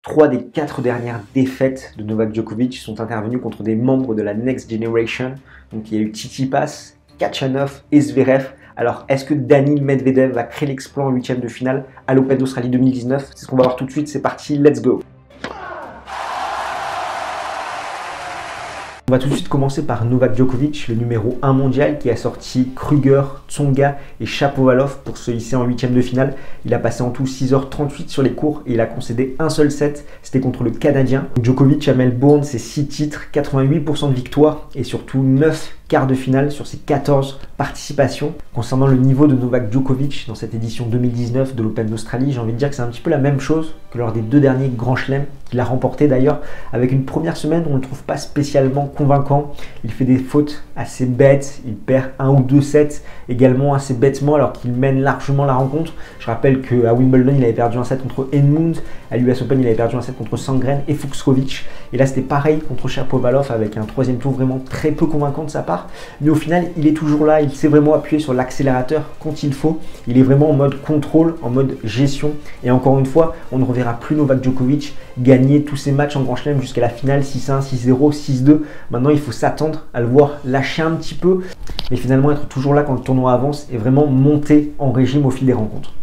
3 des 4 dernières défaites de Novak Djokovic sont intervenues contre des membres de la Next Generation. Donc il y a eu Tsitsipas, Khachanov et Zverev. Alors est-ce que Daniil Medvedev va créer l'exploit en 8e de finale à l'Open d'Australie 2019? C'est ce qu'on va voir tout de suite, c'est parti, let's go! On va tout de suite commencer par Novak Djokovic, le numéro 1 mondial qui a sorti Kruger, Tsonga et Shapovalov pour se hisser en 8e de finale. Il a passé en tout 6h38 sur les courts et il a concédé un seul set, c'était contre le Canadien. Djokovic à Melbourne, c'est 6 titres, 88% de victoire et surtout 9 quarts de finale sur ses 14 participations. Concernant le niveau de Novak Djokovic dans cette édition 2019 de l'Open d'Australie, j'ai envie de dire que c'est un petit peu la même chose que lors des 2 derniers grands chelems qu'il a remporté d'ailleurs, avec une première semaine où on ne le trouve pas spécialement convaincant. Il fait des fautes assez bêtes, il perd 1 ou 2 sets également assez bêtement alors qu'il mène largement la rencontre. Je rappelle qu'à Wimbledon, il avait perdu un set contre Edmund, à l'US Open, il avait perdu un set contre Sandgren et Fucsovics. Et là, c'était pareil contre Shapovalov avec un 3e tour vraiment très peu convaincant de sa part. Mais au final, il est toujours là, il sait vraiment appuyer sur l'accélérateur quand il faut. Il est vraiment en mode contrôle, en mode gestion. Et encore une fois, on ne reverra plus Novak Djokovic gagner tous ses matchs en Grand Chelem jusqu'à la finale 6-1, 6-0, 6-2. Maintenant, il faut s'attendre à le voir lâcher un petit peu, mais finalement être toujours là quand le tournoi avance et vraiment monter en régime au fil des rencontres.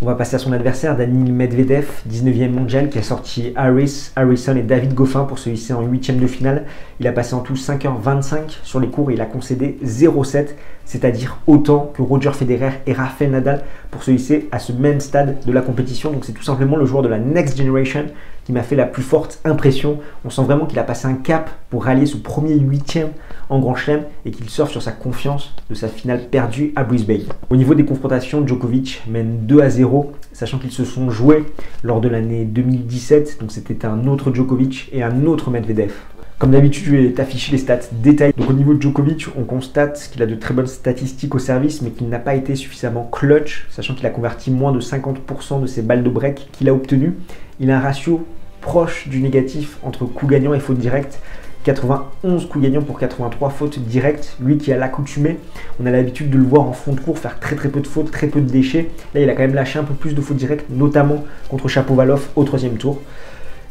On va passer à son adversaire, Daniil Medvedev, 19e mondial, qui a sorti Harrison et David Goffin pour se hisser en 8e de finale. Il a passé en tout 5h25 sur les courts et il a concédé 0-7, c'est-à-dire autant que Roger Federer et Rafael Nadal pour se hisser à ce même stade de la compétition. Donc c'est tout simplement le joueur de la Next Generation qui m'a fait la plus forte impression. On sent vraiment qu'il a passé un cap pour rallier ce premier 8e en Grand Chelem et qu'il surfe sur sa confiance de sa finale perdue à Brisbane. Au niveau des confrontations, Djokovic mène 2-0, sachant qu'ils se sont joués lors de l'année 2017, donc c'était un autre Djokovic et un autre Medvedev. Comme d'habitude, je vais t'afficher les stats détaillées. Donc au niveau de Djokovic, on constate qu'il a de très bonnes statistiques au service, mais qu'il n'a pas été suffisamment clutch, sachant qu'il a converti moins de 50% de ses balles de break qu'il a obtenues. Il a un ratio proche du négatif entre coups gagnants et fautes directes. 91 coups gagnants pour 83 fautes directes. Lui qui a l'accoutumé, on a l'habitude de le voir en fond de cours faire très peu de fautes, très peu de déchets. Là, il a quand même lâché un peu plus de fautes directes, notamment contre Shapovalov au 3e tour.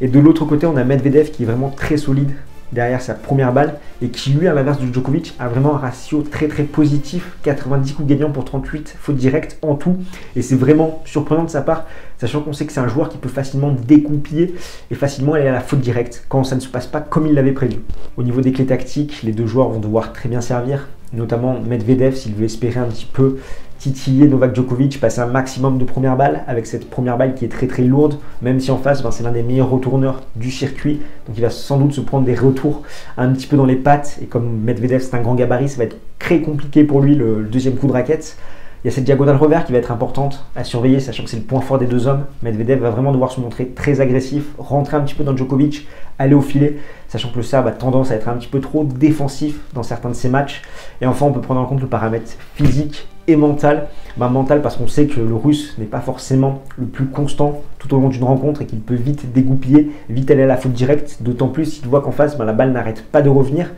Et de l'autre côté, on a Medvedev qui est vraiment très solide derrière sa première balle et qui lui, à l'inverse de Djokovic, a vraiment un ratio très positif, 90 coups gagnants pour 38 fautes directes en tout, et c'est vraiment surprenant de sa part, sachant qu'on sait que c'est un joueur qui peut facilement dégoupiller et facilement aller à la faute directe quand ça ne se passe pas comme il l'avait prévu. Au niveau des clés tactiques, les deux joueurs vont devoir très bien servir, notamment Medvedev s'il veut espérer un petit peu titiller Novak Djokovic, passer un maximum de première balle avec cette première balle qui est très lourde, même si en face c'est l'un des meilleurs retourneurs du circuit, donc il va sans doute se prendre des retours un petit peu dans les pattes, et comme Medvedev c'est un grand gabarit, ça va être très compliqué pour lui le 2e coup de raquette. Il y a cette diagonale revers qui va être importante à surveiller, sachant que c'est le point fort des deux hommes. Medvedev va vraiment devoir se montrer très agressif, rentrer un petit peu dans Djokovic, aller au filet, sachant que le Serbe a tendance à être un petit peu trop défensif dans certains de ses matchs. Et enfin, on peut prendre en compte le paramètre physique et mental. Mental parce qu'on sait que le Russe n'est pas forcément le plus constant tout au long d'une rencontre et qu'il peut vite dégoupiller, vite aller à la faute directe, d'autant plus s'il voit qu'en face, la balle n'arrête pas de revenir.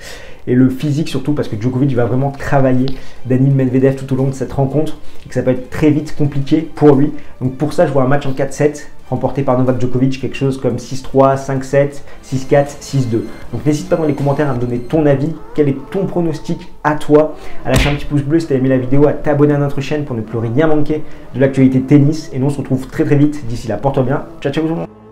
Et le physique surtout parce que Djokovic va vraiment travailler Daniil Medvedev tout au long de cette rencontre et que ça peut être très vite compliqué pour lui. Donc pour ça, je vois un match en 4-7 remporté par Novak Djokovic, quelque chose comme 6-3, 5-7, 6-4, 6-2. Donc n'hésite pas dans les commentaires à me donner ton avis, quel est ton pronostic à toi, à lâcher un petit pouce bleu si tu as aimé la vidéo, à t'abonner à notre chaîne pour ne plus rien manquer de l'actualité tennis. Et nous on se retrouve très vite, d'ici là porte-toi bien, ciao tout le monde.